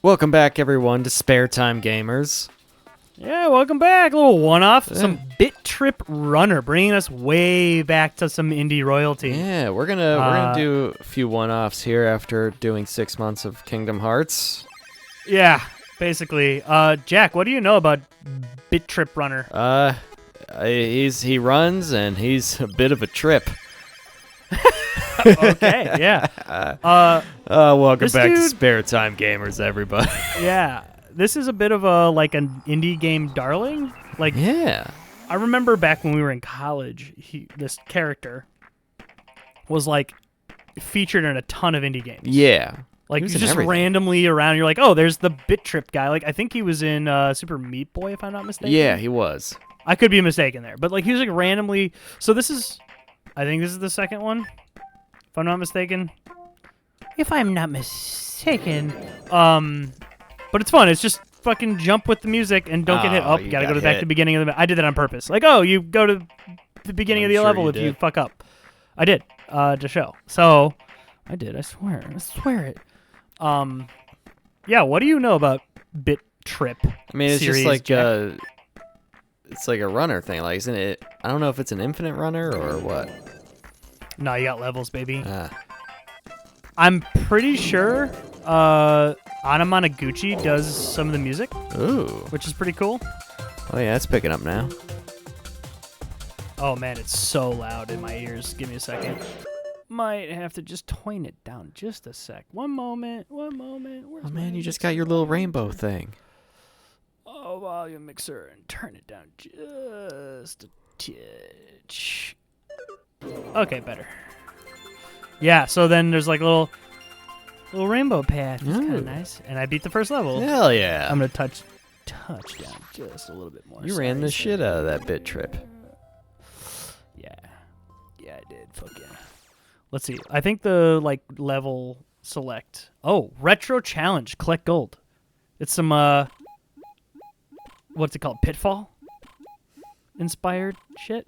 Welcome back, everyone, to Spare Time Gamers. Yeah, welcome back. A little one-off. Yeah. Some BIT.TRIP bringing us way back to some indie royalty. Yeah, we're gonna do a few one-offs here after doing 6 months of Kingdom Hearts. Yeah, basically. Jack, what do you know about BIT.TRIP Runner? He runs and he's a bit of a trip. Okay, yeah. Welcome back to Spare Time Gamers, everybody. Yeah, this is a bit of an indie game darling. Yeah. I remember back when we were in college, this character was featured in a ton of indie games. Yeah. He's just randomly around. You're like, oh, there's the BIT.TRIP guy. I think he was in Super Meat Boy, if I'm not mistaken. Yeah, he was. I could be mistaken there, but he was randomly. So I think this is the second one, if I'm not mistaken. But it's fun. It's just fucking jump with the music and don't get hit. Oh, you gotta go back to the beginning of the. I did that on purpose. You go to the beginning of the level if you fuck up. I did to show. So I did. I swear it. Yeah. What do you know about BIT.TRIP? I mean, it's series, just it's like a runner thing. Isn't it? I don't know if it's an infinite runner or what. No, you got levels, baby. I'm pretty sure Anamanaguchi does some of the music. Ooh. Which is pretty cool. Oh, yeah, it's picking up now. Oh, man, it's so loud in my ears. Give me a second. Might have to just tone it down just a sec. One moment. Where's oh, man, you just got your little rainbow thing. Oh, volume mixer, and turn it down just a titch. Okay, better. Yeah, so then there's a little rainbow path. It's kind of nice. And I beat the first level. Hell yeah. I'm going to touch down just a little bit more. You ran the shit out of that BIT.TRIP. Yeah. Yeah, I did. Fuck yeah. Let's see. I think the level select. Oh, retro challenge. Collect gold. It's some what's it called? Pitfall inspired shit.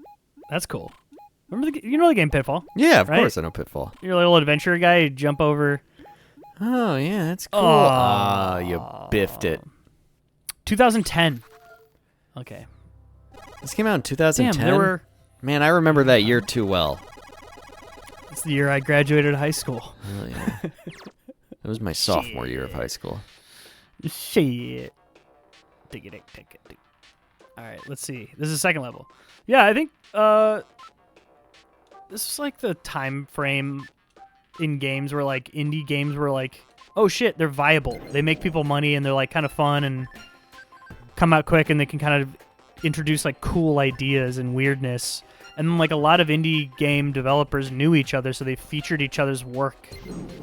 That's cool. Remember you know the game Pitfall? Yeah, of right? course I know Pitfall. You're a little adventure guy. You jump over. Oh yeah, that's cool. You biffed it. 2010. Okay. This came out in 2010. Damn, Man, I remember that year too well. It's the year I graduated high school. Oh yeah. It was my sophomore year of high school. Shit. Take it. All right, let's see. This is the second level. Yeah, I think this is the time frame in games where indie games were oh shit, they're viable. They make people money and they're kind of fun and come out quick and they can kind of introduce cool ideas and weirdness. And then a lot of indie game developers knew each other, so they featured each other's work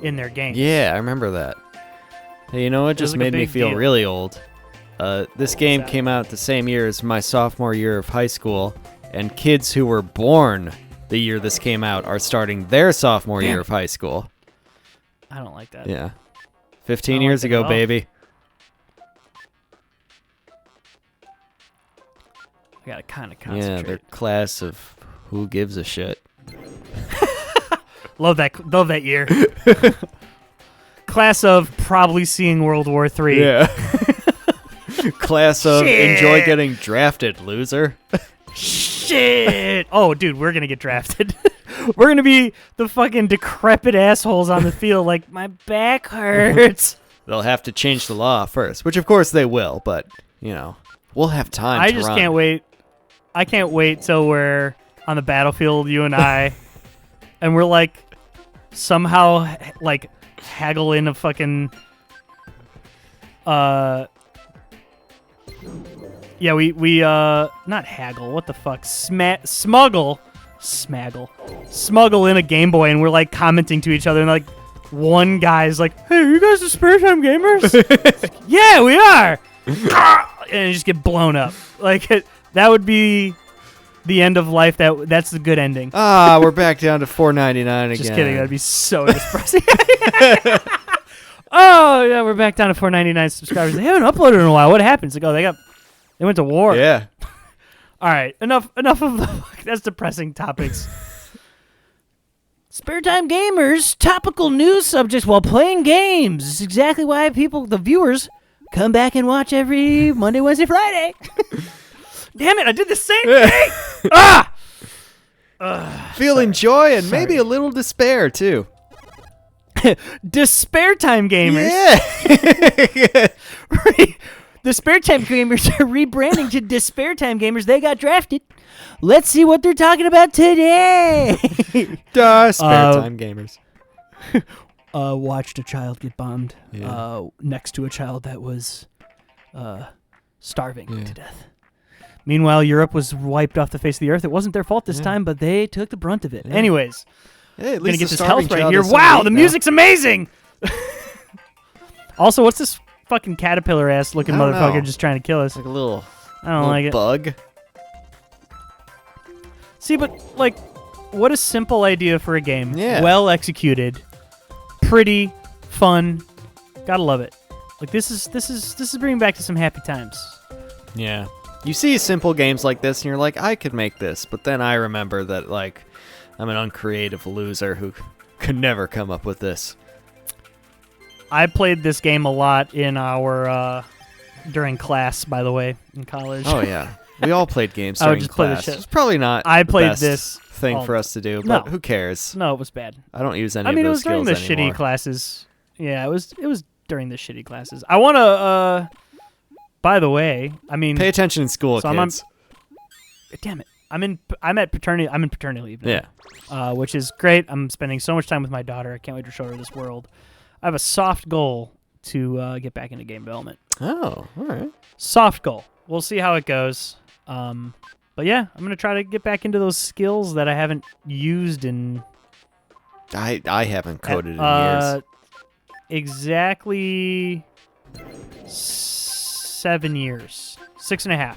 in their games. Yeah, I remember that. Hey, you know what just made me feel really old? This game came out the same year as my sophomore year of high school, and kids who were born the year this came out are starting their sophomore year of high school. I don't like that. Yeah. 15 years ago, baby. I gotta kind of concentrate. Yeah, their class of who gives a shit. Love that year. Class of probably seeing World War III. Yeah. Class of enjoy getting drafted, loser. Shit. Oh, dude, we're gonna get drafted. We're gonna be the fucking decrepit assholes on the field. My back hurts. They'll have to change the law first, which of course they will, but we'll have time. I just can't wait. I can't wait till we're on the battlefield, you and I, and we're somehow haggle in a fucking yeah, we not haggle, what the fuck? Smuggle in a Game Boy, and we're commenting to each other, and one guy's hey, you guys are Spare Time Gamers? Yeah, we are. And you just get blown up. That would be the end of life. That's the good ending. We're back down to $4.99 again. Just kidding. That'd be so depressing. Oh yeah, we're back down to 499 subscribers. They haven't uploaded in a while. What happened? It's they went to war. Yeah. All right, enough of that's depressing topics. Spare Time Gamers, topical news subjects while playing games. This is exactly why the viewers, come back and watch every Monday, Wednesday, Friday. Damn it, I did the same thing! Feeling joy and maybe a little despair, too. Despair Time Gamers. Yeah. The Spare Time Gamers are rebranding to Despair Time Gamers. They got drafted. Let's see what they're talking about today. Spare Time Gamers. Watched a child get bombed next to a child that was starving to death. Meanwhile, Europe was wiped off the face of the earth. It wasn't their fault this time, but they took the brunt of it. Yeah. Anyways, hey, I'm going to get this health right here. Wow, the music's amazing. Also, what's this fucking caterpillar-ass looking motherfucker just trying to kill us? Like a little, I don't like it. Bug. See, but, like, what a simple idea for a game. Yeah. Well executed. Pretty. Fun. Gotta love it. Like, this is bringing back to some happy times. Yeah. You see simple games like this, and you're like, I could make this. But then I remember that, like, I'm an uncreative loser who could never come up with this. I played this game a lot in our, during class, by the way, in college. Oh, yeah. We all played games during class. Play this shit. It's probably not I the played best this thing for us to do, but who cares? No, it was bad. I don't use any of those it was during the anymore. shitty classes. Yeah, it was during the shitty classes. I want to, by the way, I mean... Pay attention in school, kids. Damn it. I'm in paternity leave now. Yeah. Which is great. I'm spending so much time with my daughter. I can't wait to show her this world. I have a soft goal to get back into game development. Oh, all right. Soft goal. We'll see how it goes. But yeah, I'm going to try to get back into those skills that I haven't used in... I haven't coded in years. Exactly 7 years. 6.5.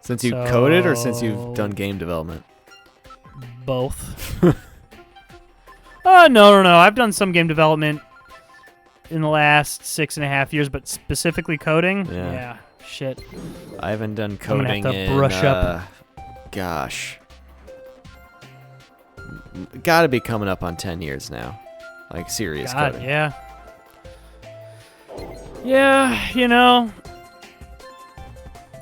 Since you coded or since you've done game development? Both. No. I've done some game development in the last 6.5 years, but specifically coding? Yeah. Shit. I haven't done coding I'm gonna have to brush up. Gosh. Gotta be coming up on 10 years now. Like, serious coding. Yeah. Yeah, you know...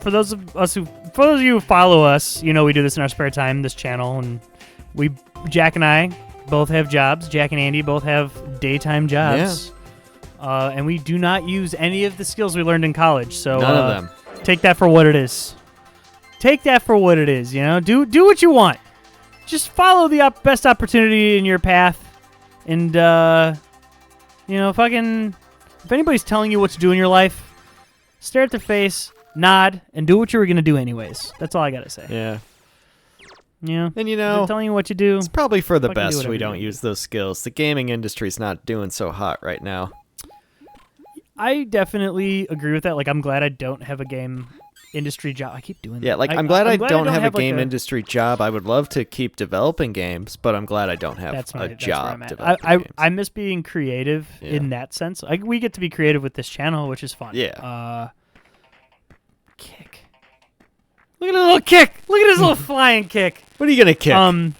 For those of you who follow us, you know we do this in our spare time, this channel, and Jack and I both have jobs. Jack and Andy both have daytime jobs. Yeah. And we do not use any of the skills we learned in college. So none of them. Take that for what it is. Take that for what it is, you know? Do what you want. Just follow the best opportunity in your path. And, you know, fucking... If anybody's telling you what to do in your life, stare at their face, nod, and do what you were going to do anyways. That's all I got to say. Yeah. Yeah. And, you know... They're telling you what to do. It's probably for the best we don't use those skills. The gaming industry's not doing so hot right now. I definitely agree with that. Like, I'm glad I don't have a game industry job. I keep doing that. Yeah, like, I'm glad I don't have a game industry job. I would love to keep developing games, but I'm glad I don't have a job developing games. I miss being creative in that sense. We get to be creative with this channel, which is fun. Yeah. Kick. Look at his little kick. Look at his little flying kick. What are you going to kick?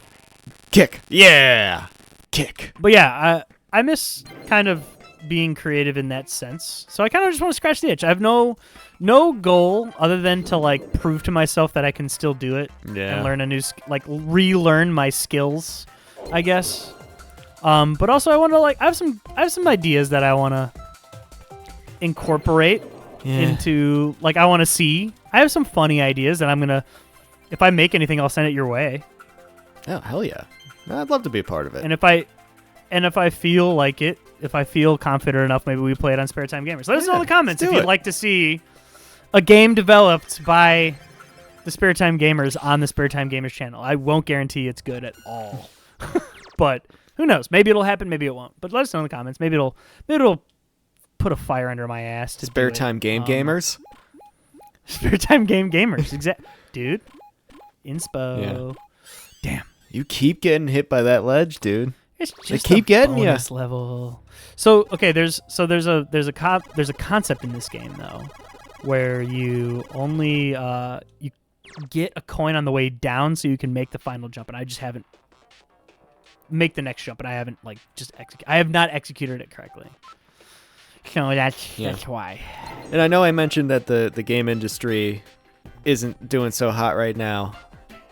Kick. Yeah. Kick. But yeah, I miss kind of being creative in that sense. So I kind of just want to scratch the itch. I have no goal other than to like prove to myself that I can still do it and learn a new relearn my skills, I guess. But also I want to I have some ideas that I want to incorporate into I want to see. I have some funny ideas that I'm going to if I make anything I'll send it your way. Oh, hell yeah. I'd love to be a part of it. And if I feel like it, if I feel confident enough, maybe we play it on Spare Time Gamers. Let us know in the comments if you'd like to see a game developed by the Spare Time Gamers on the Spare Time Gamers channel. I won't guarantee it's good at all. But who knows? Maybe it'll happen, maybe it won't. But let us know in the comments. Maybe it'll put a fire under my ass to Spare Time Game Gamers? Spare Time Game Gamers. Dude. Inspo. Yeah. Damn. You keep getting hit by that ledge, dude. It's just they keep getting you. Level. So okay, there's a concept in this game though, where you only you get a coin on the way down, so you can make the final jump, and I just haven't make the next jump, and I haven't like I have not executed it correctly. So that's why. And I know I mentioned that the game industry isn't doing so hot right now,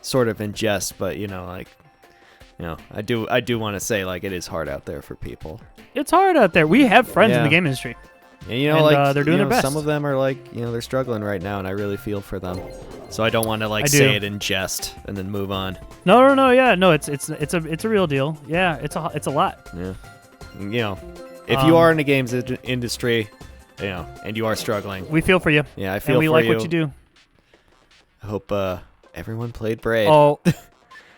sort of in jest, but I do want to say like it is hard out there for people. It's hard out there. We have friends in the game industry. And they're doing their best. Some of them are like, they're struggling right now, and I really feel for them. So I don't want to say it in jest and then move on. No, yeah, no, it's a real deal. Yeah, it's a lot. Yeah, if you are in the games industry, and you are struggling, we feel for you. Yeah, I feel for you. And we like what you do. I hope everyone played Braid. Oh,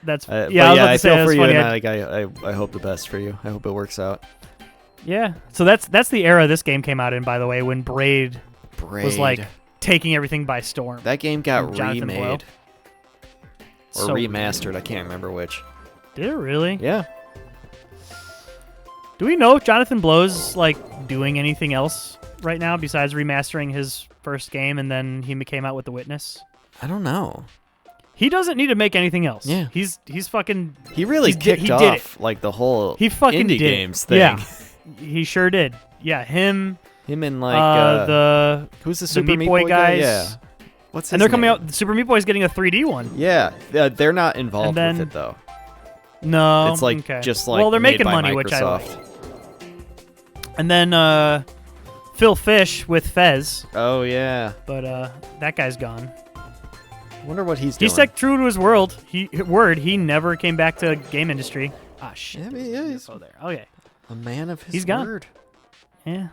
that's I funny. feel for you, and I hope the best for you. I hope it works out. Yeah, so that's the era this game came out in, by the way, when Braid was like taking everything by storm. That game got remade or remastered. I can't remember which. Did it really? Yeah. Do we know if Jonathan Blow's like doing anything else right now besides remastering his first game and then he came out with The Witness? I don't know. He doesn't need to make anything else. Yeah. He's fucking. He really kicked off like the whole indie games thing. Yeah. He sure did. Yeah, him and like who's the Super Meat Boy guys? Yeah. What's his And they're name? coming out. The Super Meat Boy's getting a 3D one. Yeah, they're not involved with it though. No, it's like just like well, they're made making by money, Microsoft. which I like. And then Phil Fish with Fez. Oh yeah, but that guy's gone. I wonder what he's doing. He stuck true to his word. He never came back to game industry. Ah shit. Yeah, he's there. Okay. A man of his He's gone. word. Yeah.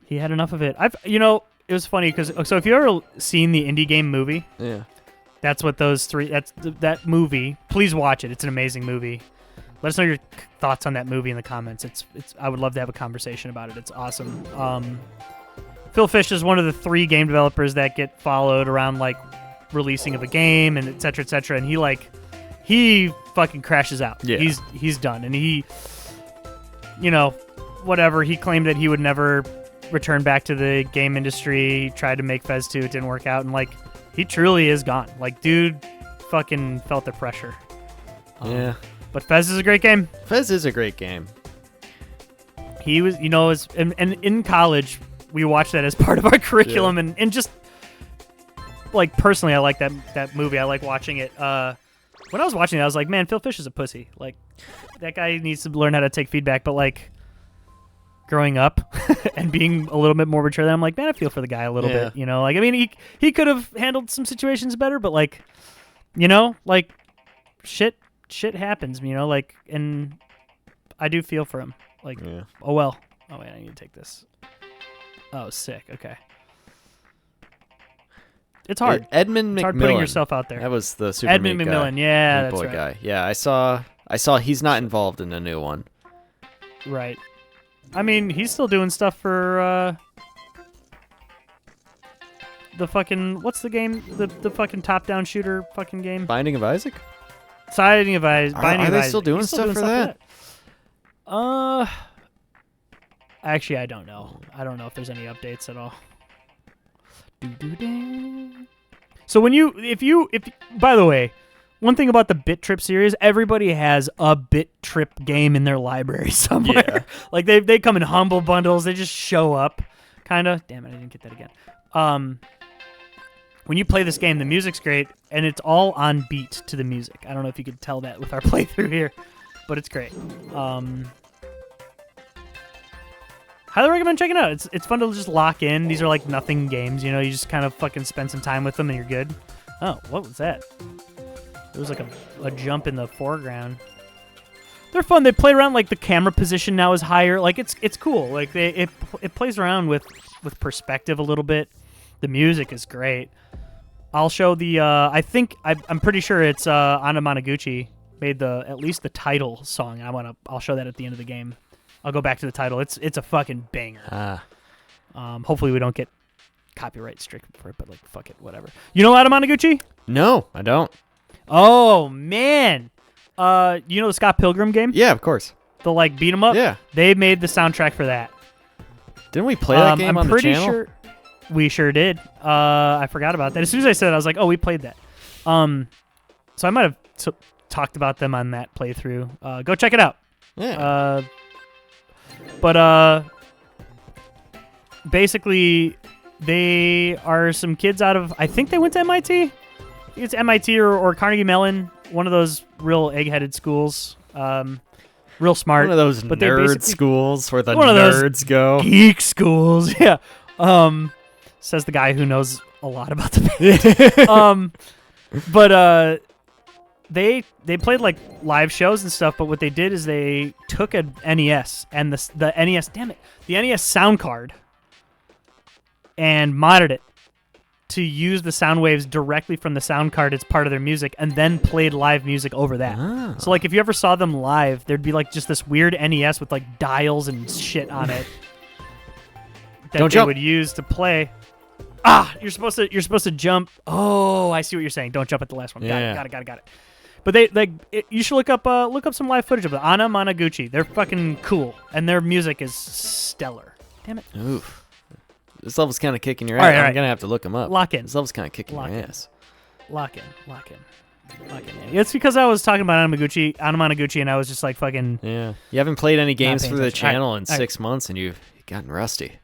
He had enough of it. It was funny because so if you ever seen the indie game movie, yeah, that's what those three. That's that movie. Please watch it. It's an amazing movie. Let us know your thoughts on that movie in the comments. It's. I would love to have a conversation about it. It's awesome. Phil Fish is one of the 3 game developers that get followed around like releasing of a game and et cetera, and he fucking crashes out. Yeah. He's done, and he. Whatever. He claimed that he would never return back to the game industry. He tried to make Fez 2. It didn't work out. And, he truly is gone. Dude fucking felt the pressure. Yeah. But Fez is a great game. Fez is a great game. He was, and in college, we watched that as part of our curriculum. Yeah. And just, personally, I like that movie. I like watching it. When I was watching it, I was like, man, Phil Fish is a pussy. That guy needs to learn how to take feedback. But growing up and being a little bit more mature, I'm like, man, I feel for the guy a little bit. He could have handled some situations better, but shit happens. And I do feel for him. Oh well. Oh wait, I need to take this. Oh, sick. Okay. It's hard. Edmund McMillan. It's hard putting yourself out there. That was the Super Edmund Meat McMillan. guy. Yeah, Meat that's Boy right. guy. Yeah, I saw he's not involved in the new one. Right. I mean, he's still doing stuff for the fucking what's the game? The fucking top-down shooter fucking game. Binding of Isaac. Binding of Isaac. Are they still doing stuff for that? Actually, I don't know. I don't know if there's any updates at all. So by the way, one thing about the BIT.TRIP series, everybody has a BIT.TRIP game in their library somewhere. Yeah. They come in humble bundles. They just show up, kind of. Damn it, I didn't get that again. When you play this game, the music's great, and it's all on beat to the music. I don't know if you could tell that with our playthrough here, but it's great. Highly recommend checking it out. It's fun to just lock in. These are nothing games, you just kind of fucking spend some time with them and you're good. Oh, what was that? There was a jump in the foreground. They're fun. They play around the camera position now is higher. It's cool. It plays around with perspective a little bit. The music is great. I'll show the I'm pretty sure it's Anna Managuchi made at least the title song. I'll show that at the end of the game. I'll go back to the title. It's a fucking banger. Hopefully we don't get copyright stricken for it, but fuck it, whatever. You know Adam Managuchi? No, I don't. Oh man. You know the Scott Pilgrim game? Yeah, of course. The beat 'em up? Yeah. They made the soundtrack for that. Didn't we play that game on the channel? I'm pretty sure we sure did. I forgot about that. As soon as I said it, I was like, oh, we played that. So I might have talked about them on that playthrough. Go check it out. Yeah. But basically, they are some kids out of, I think they went to MIT. It's MIT or Carnegie Mellon, one of those real egg-headed schools. Real smart. One of those but nerd schools where the one of those nerds go. Geek schools, yeah. Says the guy who knows a lot about the band. But they played like live shows and stuff. But what they did is they took a NES and the NES, damn it, the NES sound card, and modded it to use the sound waves directly from the sound card as part of their music, and then played live music over that. Oh. So like if you ever saw them live, there'd be like just this weird NES with like dials and shit on it that they would use to play. You're supposed to jump. Oh, I see what you're saying. Don't jump at the last one. Yeah. Got it. But you should look up some live footage of it. Anna Managuchi. They're fucking cool, and their music is stellar. Damn it. Oof. This level's kind of kicking your ass. All right. I'm gonna have to look them up. Lock in. This level's kind of kicking your ass. Lock in. It's because I was talking about Anna Managuchi, and I was just like fucking. Yeah. You haven't played any games for the channel in 6 right. months, and you've gotten rusty.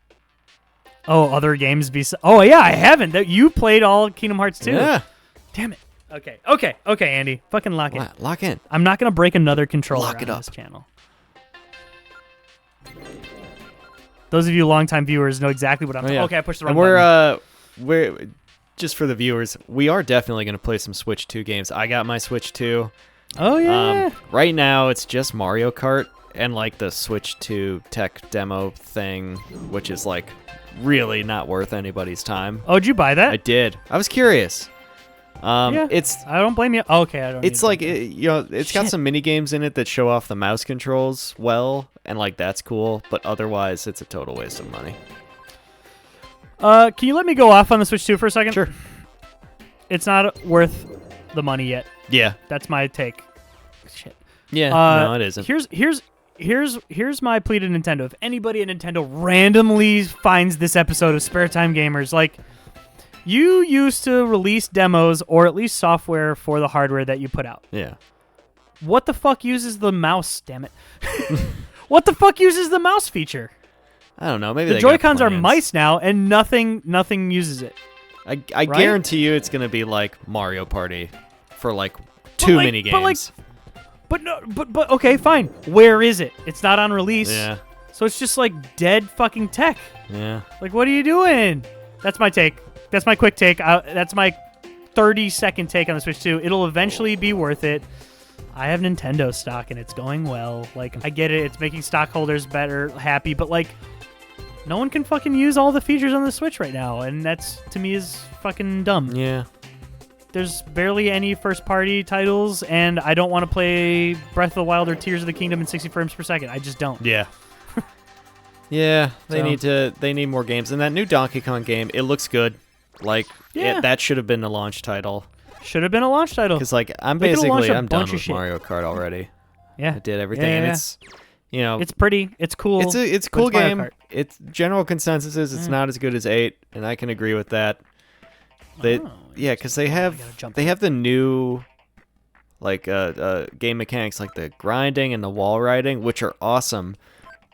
Oh, other games Oh yeah, I haven't. You played all Kingdom Hearts 2. Yeah. Damn it. Okay, Andy. Fucking lock in. Lock in. I'm not gonna break another controller Lock it on up. this channel. Those of you longtime viewers know exactly what I'm talking about. Okay, I pushed the wrong button. We're just for the viewers, we are definitely going to play some Switch 2 games. I got my Switch 2. Oh, yeah. Right now, it's just Mario Kart and, like, the Switch 2 tech demo thing, which is, like, really not worth anybody's time. Oh, did you buy that? I did. I was curious. Yeah, I don't blame you. Okay, I don't. It's like it's got some mini games in it that show off the mouse controls well, and like that's cool. But otherwise, it's a total waste of money. Can you let me go off on the Switch 2 for a second? Sure. It's not worth the money yet. Yeah, that's my take. Shit. Yeah, no, it isn't. Here's my plea to Nintendo. If anybody at Nintendo randomly finds this episode of Spare Time Gamers, like. You used to release demos or at least software for the hardware that you put out. Yeah. What the fuck uses the mouse, damn it? What the fuck uses the mouse feature? I don't know. Maybe the Joy-Cons are mice now, and nothing uses it. I right? guarantee you it's going to be like Mario Party for like two mini games. But okay, fine. Where is it? It's not on release. Yeah. So it's just like dead fucking tech. Yeah. Like, what are you doing? That's my take. That's my quick take. That's my 30-second take on the Switch 2. It'll eventually be worth it. I have Nintendo stock, and it's going well. Like, I get it. It's making stockholders happy, but, like, no one can fucking use all the features on the Switch right now, and that's, to me, is fucking dumb. Yeah. There's barely any first-party titles, and I don't want to play Breath of the Wild or Tears of the Kingdom in 60 frames per second. I just don't. Yeah. Yeah, they need more games. And that new Donkey Kong game, it looks good. Like, that should have been the launch title. Should have been a launch title. Because, like, I'm done with Mario Kart already. Yeah. I did everything. And it's, it's pretty. It's cool. It's a cool game. It's general consensus is it's not as good as 8, and I can agree with that. Because they have the new, like, game mechanics, like the grinding and the wall riding, which are awesome,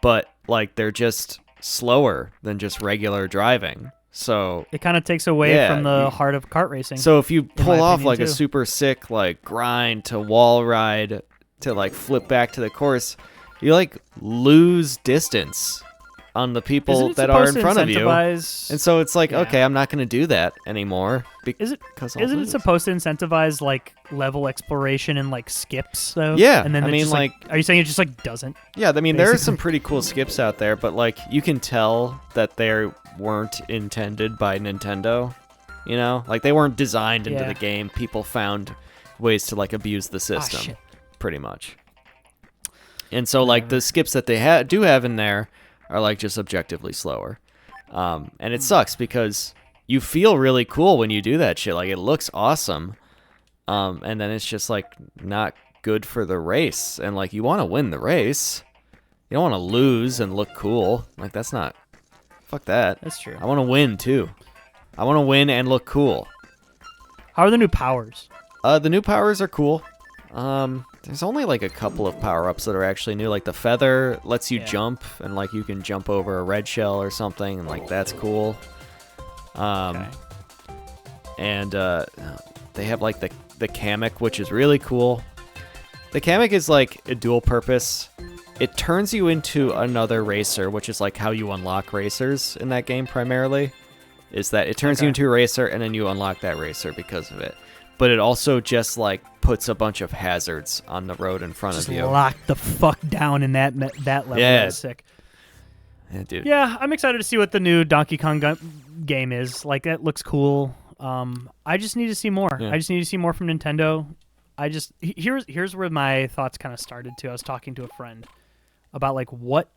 but, like, they're just slower than just regular driving. So it kind of takes away from the heart of kart racing. So if you pull off like a super sick like grind to wall ride to like flip back to the course, you like lose distance on the people that are in front of you. And so it's like, okay, I'm not going to do that anymore. Isn't it supposed to incentivize like level exploration and like skips though? Yeah. And then I mean, like, are you saying it just like doesn't? Yeah, I mean, there are some pretty cool skips out there, but like you can tell that they weren't intended by Nintendo. You know, like they weren't designed into the game. People found ways to like abuse the system, pretty much. And so like the skips that they do have in there are like just objectively slower. And it sucks because you feel really cool when you do that shit. Like it looks awesome. And then it's just like not good for the race. And like you want to win the race. You don't want to lose and look cool. Like that's not, fuck that. That's true. I want to win too. I want to win and look cool. How are the new powers? The new powers are cool. There's only like a couple of power-ups that are actually new. Like the feather lets you jump, and like you can jump over a red shell or something, and like that's cool. And they have like the Kamek, which is really cool. The Kamek is like a dual purpose. It turns you into another racer, which is like how you unlock racers in that game primarily. Is that it turns you into a racer, and then you unlock that racer because of it. But it also just like puts a bunch of hazards on the road in front of you. Lock the fuck down in that level. Yeah. That's sick. Yeah, dude. Yeah, I'm excited to see what the new Donkey Kong game is. Like, that looks cool. I just need to see more. Yeah. I just need to see more from Nintendo. Here's where my thoughts kind of started too. I was talking to a friend about like what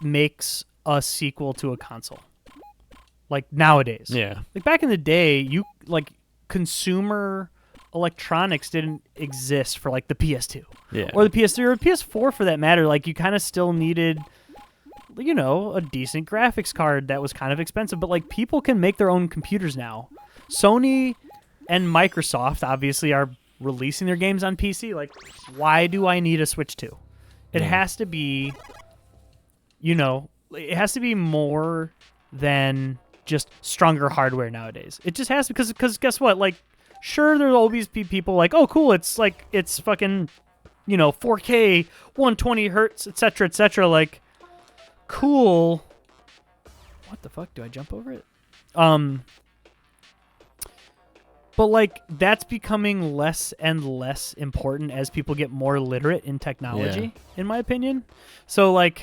makes a sequel to a console. Like nowadays. Yeah. Like back in the day, consumer electronics didn't exist for like the PS2. Yeah. Or the PS3 or the PS4 for that matter. Like you kind of still needed a decent graphics card that was kind of expensive, but like people can make their own computers now. Sony and Microsoft obviously are releasing their games on PC. Like, why do I need a Switch 2? It has to be, it has to be more than just stronger hardware nowadays. It just has to, because guess what? Like, sure, there'll always be people like, oh, cool, it's fucking, 4K, 120 hertz, etc. Like, cool. What the fuck? Do I jump over it? But like that's becoming less and less important as people get more literate in technology, in my opinion. So like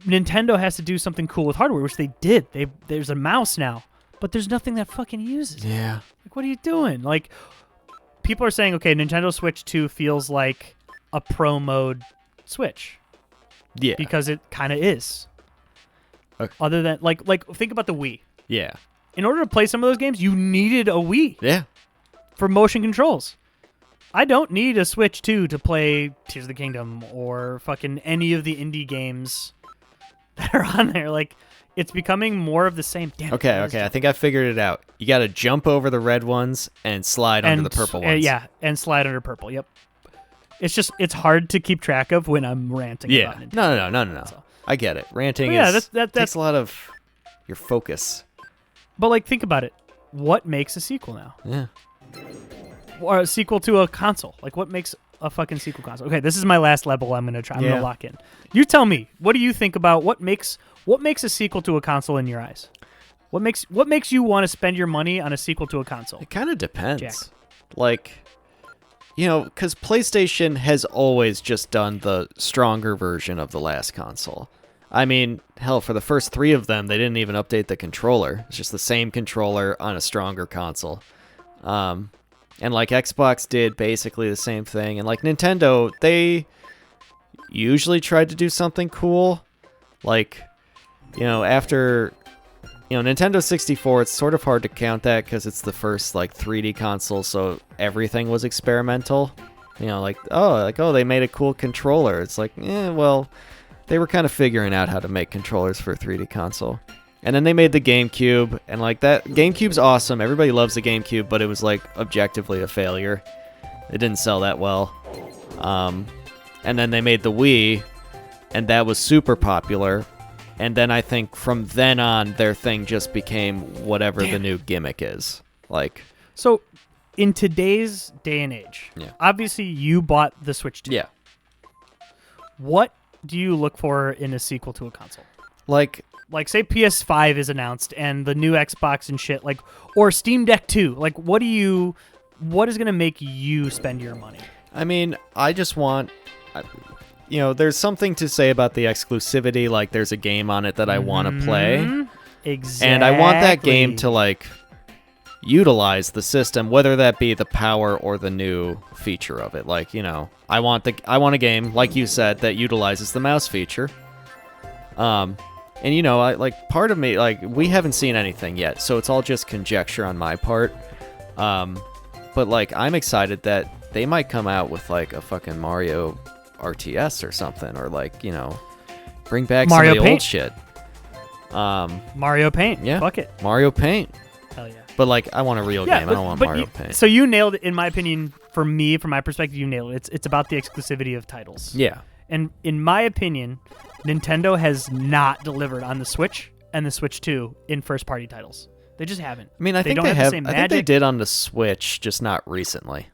Nintendo has to do something cool with hardware, which they did. There's a mouse now, but there's nothing that fucking uses it. Yeah. Like, what are you doing? Like, people are saying, okay, Nintendo Switch 2 feels like a pro mode Switch. Yeah. Because it kind of is. Okay. Other than like think about the Wii. Yeah. In order to play some of those games, you needed a Wii. Yeah. For motion controls. I don't need a Switch 2 to play Tears of the Kingdom or fucking any of the indie games that are on there. Like, it's becoming more of the same. Damn. Okay. I think I figured it out. You got to jump over the red ones and slide under the purple ones. Yeah, and slide under purple. Yep. It's hard to keep track of when I'm ranting about Nintendo. No. So. I get it. Ranting takes a lot of your focus. But, like, think about it. What makes a sequel now? Yeah. Or a sequel to a console. Like, what makes a fucking sequel console? Okay, this is my last level I'm going to try. I'm going to lock in. You tell me. What do you think about what makes a sequel to a console in your eyes? What makes you want to spend your money on a sequel to a console? It kind of depends. Jack. Like, because PlayStation has always just done the stronger version of the last console. I mean, hell, for the first 3 of them, they didn't even update the controller. It's just the same controller on a stronger console. And like Xbox did basically the same thing. And like Nintendo, they usually tried to do something cool. Like, after, Nintendo 64, it's sort of hard to count that because it's the first like 3D console, so everything was experimental. They made a cool controller. It's like, well... They were kind of figuring out how to make controllers for a 3D console. And then they made the GameCube, and like that GameCube's awesome. Everybody loves the GameCube, but it was like objectively a failure. It didn't sell that well. And then they made the Wii, and that was super popular. And then I think from then on, their thing just became whatever the new gimmick is. Like, so in today's day and age, obviously you bought the Switch 2. Yeah. What do you look for in a sequel to a console? Like say PS5 is announced and the new Xbox and shit, like, or Steam Deck 2. Like, what is going to make you spend your money? I mean, I just want, there's something to say about the exclusivity. Like, there's a game on it that I want to play. Exactly. And I want that game to, like, utilize the system, whether that be the power or the new feature of it. Like, I want a game, like you said, that utilizes the mouse feature. And part of me, like, we haven't seen anything yet, so it's all just conjecture on my part. But like, I'm excited that they might come out with like a fucking Mario RTS or something, or like, bring back Mario some of the Paint. old shit. Mario Paint. Yeah. Fuck it. Mario Paint. Hell yeah. But like, I want a real game. I don't want Mario Paint. So you nailed it, in my opinion. For me, from my perspective, you nailed it. It's about the exclusivity of titles. Yeah. And in my opinion, Nintendo has not delivered on the Switch and the Switch 2 in first-party titles. They just haven't. I mean, I think don't they have the same I think they magic. did on the Switch, just not recently.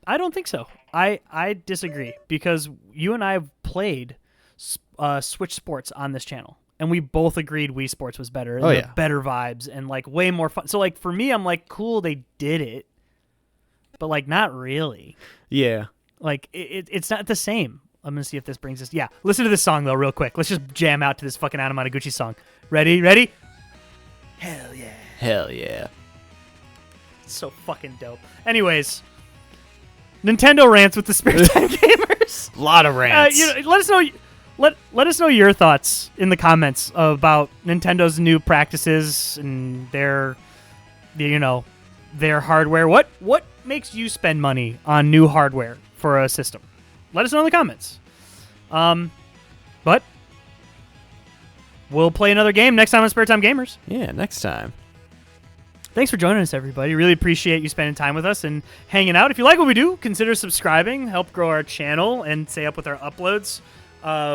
I don't think so. I disagree, because you and I have played Switch Sports on this channel, and we both agreed Wii Sports was better. And better vibes and like way more fun. So like for me, I'm like, cool, they did it, but like not really. Yeah. Like it's not the same. I'm gonna see if this brings us. Yeah, listen to this song though, real quick. Let's just jam out to this fucking Anamanaguchi song. Ready? Hell yeah. Hell yeah. It's so fucking dope. Anyways, Nintendo rants with the Spare Time Gamers. A lot of rants. Let us know. Let us know your thoughts in the comments about Nintendo's new practices and their hardware. What makes you spend money on new hardware for a system? Let us know in the comments. But we'll play another game next time on Spare Time Gamers. Yeah, next time. Thanks for joining us, everybody. Really appreciate you spending time with us and hanging out. If you like what we do, consider subscribing, help grow our channel, and stay up with our uploads.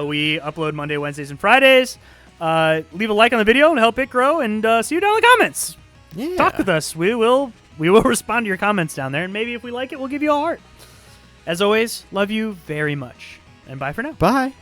We upload Monday, Wednesdays, and Fridays. Leave a like on the video and help it grow, and see you down in the comments. Yeah. Talk with us. We will respond to your comments down there, and maybe if we like it, we'll give you a heart. As always, love you very much, and bye for now. Bye.